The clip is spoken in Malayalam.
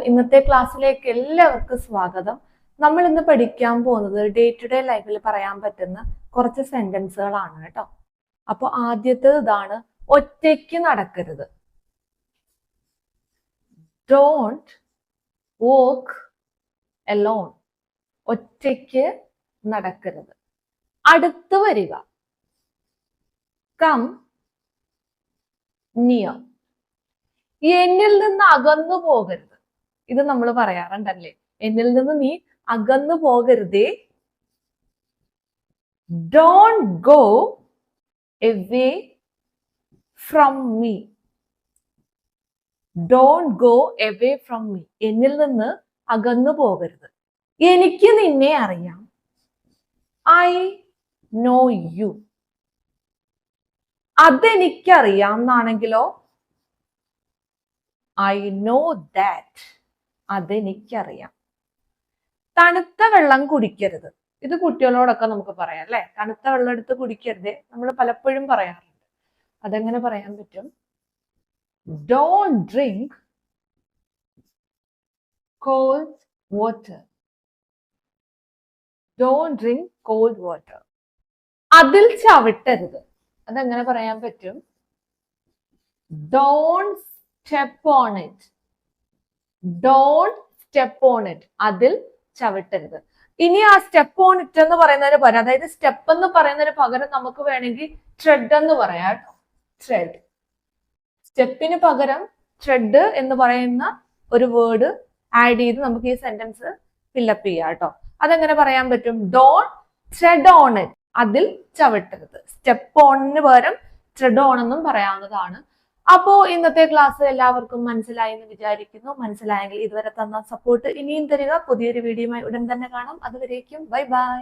ഇന്നത്തെ ക്ലാസ്സിലേക്ക് എല്ലാവർക്കും സ്വാഗതം. നമ്മൾ ഇന്ന് പഠിക്കാൻ പോകുന്നത് ഡേ ടു ഡേ ലൈഫിൽ പറയാൻ പറ്റുന്ന കുറച്ച് സെന്റൻസുകളാണ് കേട്ടോ. അപ്പൊ ആദ്യത്തെ ഇതാണ്, ഒറ്റയ്ക്ക് നടക്കരുത്. Don't walk alone. ഒറ്റയ്ക്ക് നടക്കരുത്. അടുത്ത് വരിക. Come near. എന്നിൽ നിന്ന് അകന്നു പോകരുത്. ഇത് നമ്മൾ പറയാറുണ്ടല്ലേ, എന്നിൽ നിന്ന് നീ അകന്നു പോകരുതേ. Don't go away from me. Don't go away from me. എന്നിൽ നിന്ന് അകന്നു പോകരുത്. എനിക്ക് നിന്നെ അറിയാം. I know you. അതെനിക്കറിയാം എന്നാണെങ്കിലോ ഐ നോ ദാറ്റ്. അതെനിക്കറിയാം. തണുത്ത വെള്ളം കുടിക്കരുത്. ഇത് കുട്ടികളോടൊക്കെ നമുക്ക് പറയാം അല്ലെ. തണുത്ത വെള്ളം എടുത്ത് കുടിക്കരുത് നമ്മൾ പലപ്പോഴും പറയാറുണ്ട്. അതെങ്ങനെ പറയാൻ പറ്റും? Don't drink called water. Don't drink called water. അതിൽ ചവിട്ടരുത്. അതെങ്ങനെ പറയാൻ പറ്റും? Don't step on it. Don't step on it. അതിൽ ചവിട്ടരുത്. ഇനി ആ സ്റ്റെപ്പ് ഓൺ ഇറ്റ് എന്ന് പറയുന്നതിന് പകരം, അതായത് സ്റ്റെപ്പ് എന്ന് പറയുന്നതിന് പകരം നമുക്ക് വേണമെങ്കിൽ ട്രെഡ് എന്ന് പറയാം കേട്ടോ. ട്രെഡ്. സ്റ്റെപ്പിന് പകരം ട്രെഡ് എന്ന് പറയുന്ന ഒരു വേർഡ് ആഡ് ചെയ്ത് നമുക്ക് ഈ സെന്റൻസ് ഫില്ലപ്പ് ചെയ്യാം കേട്ടോ. അതെങ്ങനെ പറയാൻ പറ്റും? Don't ട്രെഡ് on it. അതിൽ ചവിട്ടരുത്. സ്റ്റെപ്പ് ഓണിന് പകരം ട്രെഡ് ഓൺ എന്നും പറയാവുന്നതാണ്. അപ്പോ ഇന്നത്തെ ക്ലാസ് എല്ലാവർക്കും മനസ്സിലായി എന്ന് വിചാരിക്കുന്നു. മനസ്സിലായെങ്കിൽ ഇതുവരെ തന്ന സപ്പോർട്ട് ഇനിയും തരിക. പുതിയൊരു വീഡിയോയുമായി ഉടൻ തന്നെ കാണാം. അതുവരേക്കും ബൈ ബൈ.